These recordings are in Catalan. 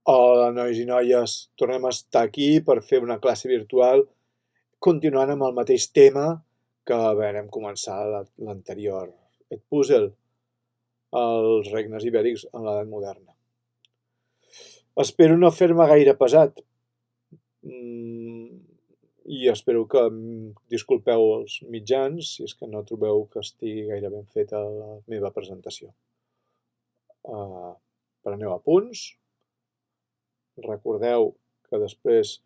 Hola, nois i noies, tornem a estar aquí per fer una classe virtual continuant amb el mateix tema que vam començar l'anterior Edpuzzle, els regnes ibèrics en l'edat moderna. Espero no fer-me gaire pesat i espero que disculpeu els mitjans si és que no trobeu que estigui gaire ben feta la meva presentació. Preneu apunts, recordeu que després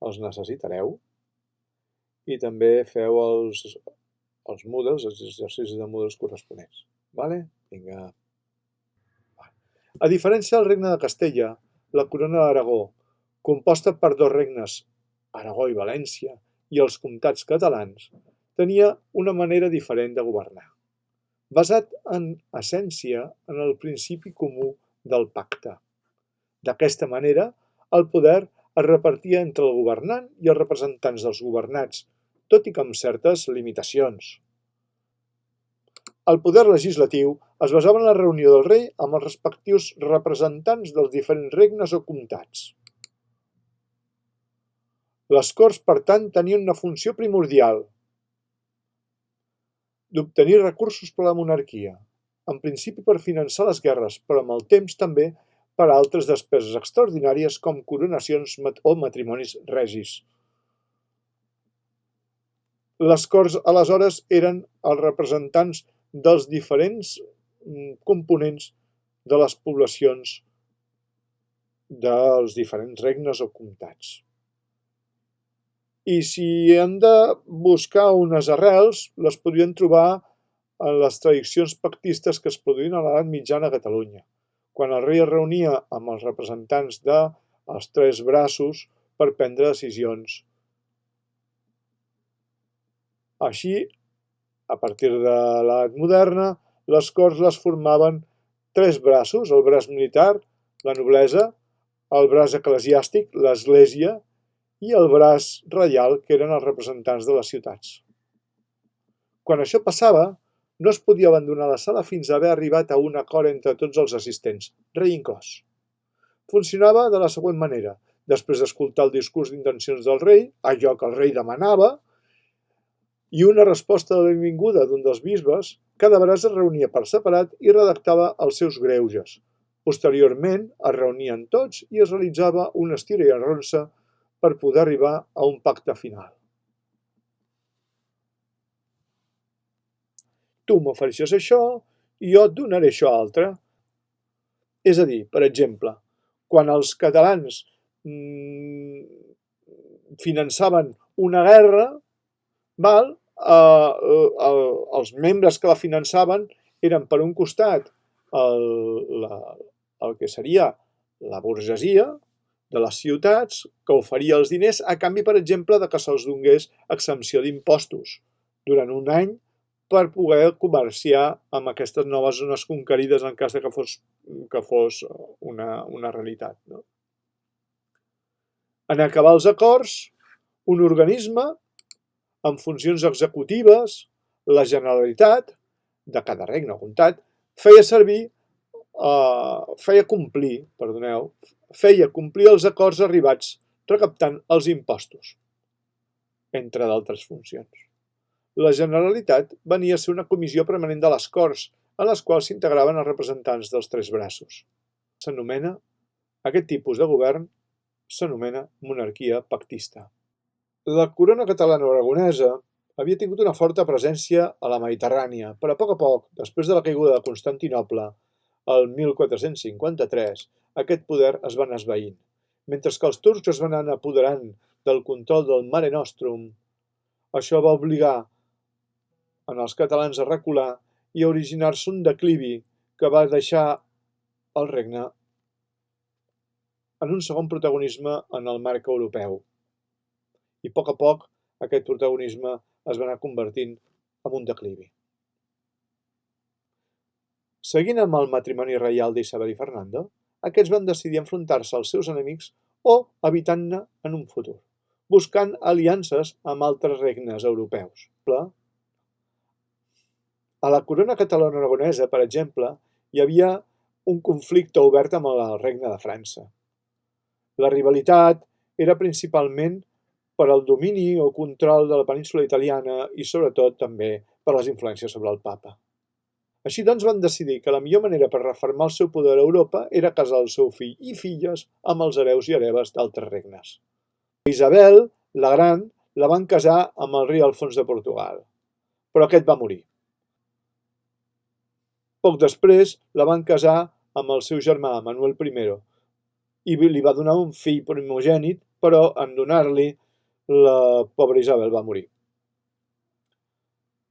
els necessitareu i també feu els Moodles, els exercicis de Moodles corresponents. Vale? Vinga. A diferència del Regne de Castella, la Corona d'Aragó, composta per dos regnes, Aragó i València, i els comtats catalans, tenia una manera diferent de governar, basat en essència en el principi comú del pacte. D'aquesta manera, el poder es repartia entre el governant i els representants dels governats, tot i que amb certes limitacions. El poder legislatiu es basava en la reunió del rei amb els respectius representants dels diferents regnes o comtats. Les corts, per tant, tenien una funció primordial d'obtenir recursos per a la monarquia, en principi per finançar les guerres, però amb el temps també per a altres despeses extraordinàries com coronacions o matrimonis regis. Les corts aleshores eren els representants dels diferents components de les poblacions dels diferents regnes o comtats. I si hem de buscar unes arrels, les podríem trobar en les tradicions pactistes que es produïen a l'edat mitjana a Catalunya, quan el rei es reunia amb els representants dels tres braços per prendre decisions. Així, a partir de l'edat moderna, les corts les formaven tres braços: el braç militar, la noblesa, el braç eclesiàstic, l'església, i el braç reial, que eren els representants de les ciutats. Quan això passava, no es podia abandonar la sala fins a haver arribat a un acord entre tots els assistents, rei inclòs. Funcionava de la següent manera: després d'escoltar el discurs d'intencions del rei, allò que el rei demanava, i una resposta de benvinguda d'un dels bisbes, cada braç es reunia per separat i redactava els seus greuges. Posteriorment, es reunien tots i es realitzava una estira i arronsa per poder arribar a un pacte final. Tu m'ofereixes això i jo et donaré això altre. És a dir, per exemple, quan els catalans finançaven una guerra, els membres que la finançaven eren, per un costat, el que seria la burgesia de les ciutats, que oferia els diners a canvi, per exemple, de que se'ls donés exempció d'impostos durant un any per poder comerciar amb aquestes noves zones conquerides en cas que fos una realitat. En acabar els acords, un organisme amb funcions executives, la Generalitat de cada regne o comtat, feia complir els acords arribats recaptant els impostos, entre d'altres funcions. La Generalitat venia a ser una comissió permanent de les Corts, en les quals s'integraven els representants dels tres braços. Aquest tipus de govern s'anomena monarquia pactista. La corona catalano-aragonesa havia tingut una forta presència a la Mediterrània, però a poc, després de la caiguda de Constantinoble, el 1453, aquest poder es va anar esvaint. Mentre que els turcs es van anar apoderant del control del Mare Nostrum, això va obligar els catalans a recular i a originar-se un declivi que va deixar el regne en un segon protagonisme en el marc europeu. I a poc aquest protagonisme es va anar convertint en un declivi. Seguint amb el matrimoni reial d'Isabel i Fernando, aquests van decidir enfrontar-se als seus enemics o evitant-ne en un futur, buscant aliances amb altres regnes europeus. A la corona catalano-aragonesa, per exemple, hi havia un conflicte obert amb el regne de França. La rivalitat era principalment per al domini o control de la península italiana i sobretot també per les influències sobre el papa. Així doncs van decidir que la millor manera per refermar el seu poder a Europa era casar el seu fill i filles amb els hereus i hereves d'altres regnes. Isabel, la gran, la van casar amb el rei Alfons de Portugal, però aquest va morir. Poc després la van casar amb el seu germà, Manuel I, i li va donar un fill primogènit, però en donar-li, la pobra Isabel va morir.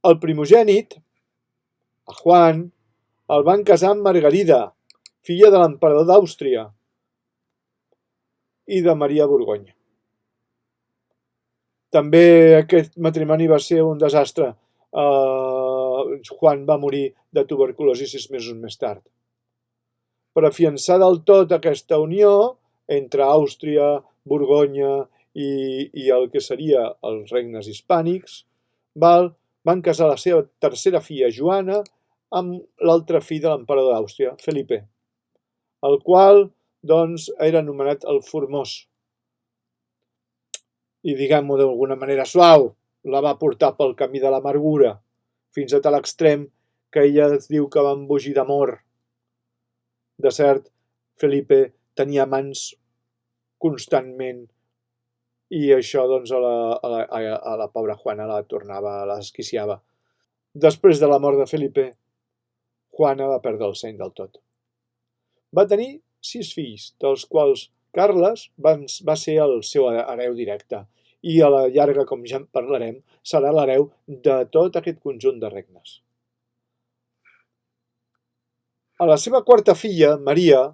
El primogènit, a Juan, el van casar amb Margarida, filla de l'emperador d'Àustria i de Maria Borgonya. També aquest matrimoni va ser un desastre. Juan va morir de tuberculosi 6 mesos més tard. Per afiançar del tot aquesta unió entre Àustria, Borgonya i el que seria els regnes hispànics, van casar la seva tercera filla, Joana, amb l'altre fill de l'emperador d'Àustria, Felipe, el qual doncs, era anomenat el Formós. I diguem-ho d'alguna manera suau, la va portar pel camí de l'amargura, fins a tal extrem que ella es diu que va embogir d'amor. De cert, Felipe tenia amants constantment i això doncs, a la pobra Juana la tornava, la esquiciava. Després de la mort de Felipe, Juana va perdre el seny del tot. Va tenir 6 fills, dels quals Carles va ser el seu hereu directe i a la llarga, com ja en parlarem, serà l'hereu de tot aquest conjunt de regnes. A la seva quarta filla, Maria,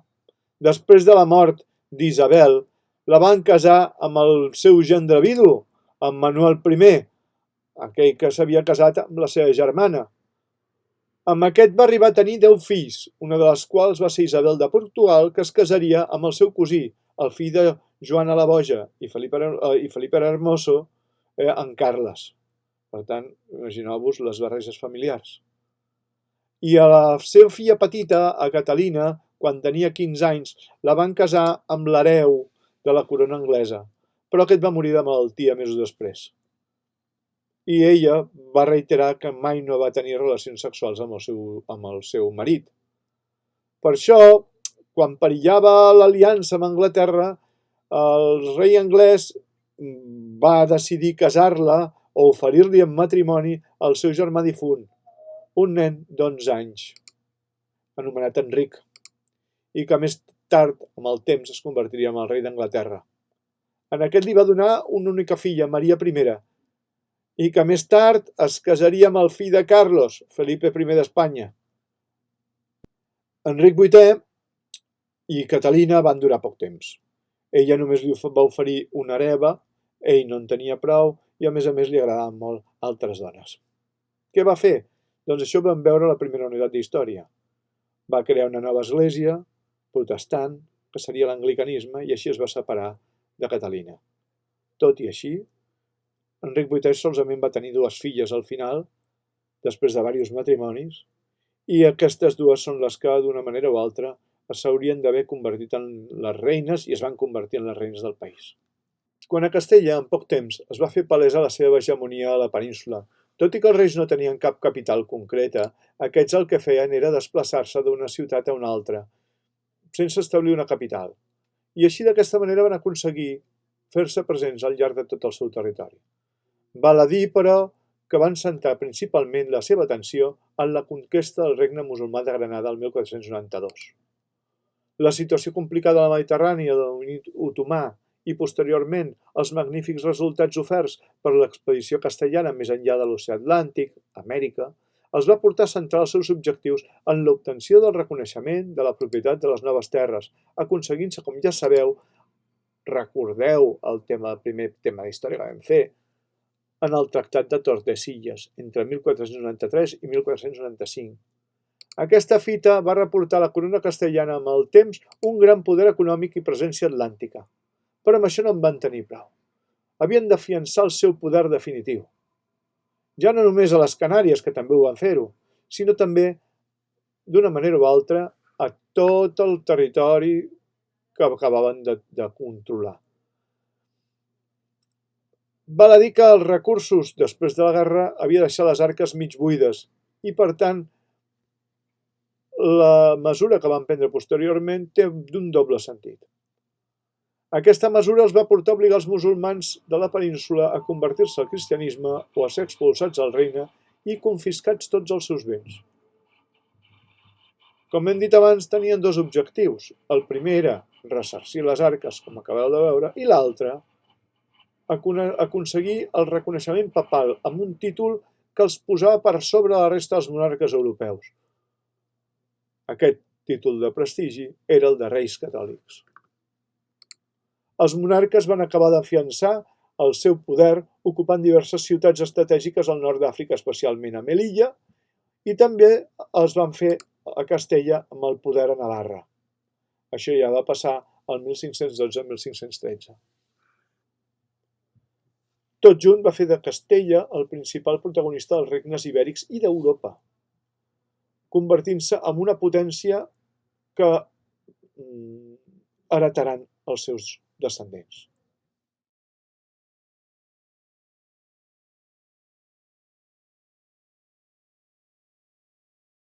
després de la mort d'Isabel, la van casar amb el seu gendre vidu, amb Manuel I, aquell que s'havia casat amb la seva germana. Amb aquest va arribar a tenir 10 fills, una de les quals va ser Isabel de Portugal, que es casaria amb el seu cosí, el fill de Joana la Boja i Felipe Hermoso, en Carles. Per tant, imagineu-vos les barreges familiars. I a la seva filla petita, a Catalina, quan tenia 15 anys, la van casar amb l'hereu de la corona anglesa, però aquest va morir de malaltia mesos després. I ella va reiterar que mai no va tenir relacions sexuals amb el seu marit. Per això, quan perillava l'aliança amb Anglaterra, el rei anglès va decidir casar-la o oferir-li en matrimoni al seu germà difunt, un nen d'11 anys, anomenat Enric, i que més tard, amb el temps, es convertiria en el rei d'Anglaterra. En aquest li va donar una única filla, Maria I, i que més tard es casaria amb el fill de Carlos, Felipe I d'Espanya. Enric VIII i Catalina van durar poc temps. Ella només li va oferir una hereva, ell no en tenia prou i a més li agradaven molt altres dones. Què va fer? Doncs això vam veure a la primera unitat d'història. Va crear una nova església protestant, que seria l'anglicanisme, i així es va separar de Catalina. Tot i així, Enric VIII solament va tenir 2 filles al final, després de diversos matrimonis, i aquestes 2 són les que, d'una manera o altra, s'haurien d'haver convertit en les reines i es van convertir en les reines del país. Quan a Castella, en poc temps, es va fer palesa la seva hegemonia a la península, tot i que els reis no tenien cap capital concreta, aquests el que feien era desplaçar-se d'una ciutat a una altra, sense establir una capital, i així d'aquesta manera van aconseguir fer-se presents al llarg de tot el seu territori. Val a dir, però, que van centrar principalment la seva atenció en la conquesta del regne musulmà de Granada el 1492. La situació complicada a la Mediterrània del domini otomà i, posteriorment, els magnífics resultats oferts per l'expedició castellana més enllà de l'oceà Atlàntic, Amèrica, els va portar a centrar els seus objectius en l'obtenció del reconeixement de la propietat de les noves terres, aconseguint-se, com ja sabeu, recordeu el primer tema d'història que vam fer, en el Tractat de Tordesillas, entre 1493 i 1495. Aquesta fita va reportar a la corona castellana amb el temps un gran poder econòmic i presència atlàntica, però amb això no en van tenir prou. Havien d'afiançar el seu poder definitiu. Ja no només a les Canàries, que també ho van fer-ho, sinó també, d'una manera o altra, a tot el territori que acabaven de controlar. Val a dir que els recursos després de la guerra havia deixat les arques mig buides i, per tant, la mesura que van prendre posteriorment té d'un doble sentit. Aquesta mesura els va portar a obligar els musulmans de la península a convertir-se al cristianisme o a ser expulsats del regne i confiscats tots els seus béns. Com hem dit abans, tenien dos objectius. El primer era ressarcir les arques, com acabeu de veure, i l'altre, aconseguir el reconeixement papal amb un títol que els posava per sobre la resta dels monarques europeus. Aquest títol de prestigi era el de reis catòlics. Els monarques van acabar d'afiançar el seu poder ocupant diverses ciutats estratègiques al nord d'Àfrica, especialment a Melilla, i també els van fer a Castella amb el poder a Navarra. Això ja va passar el 1512-1513. Tot junt va fer de Castella el principal protagonista dels regnes ibèrics i d'Europa, convertint-se en una potència que heretaran els seus descendents.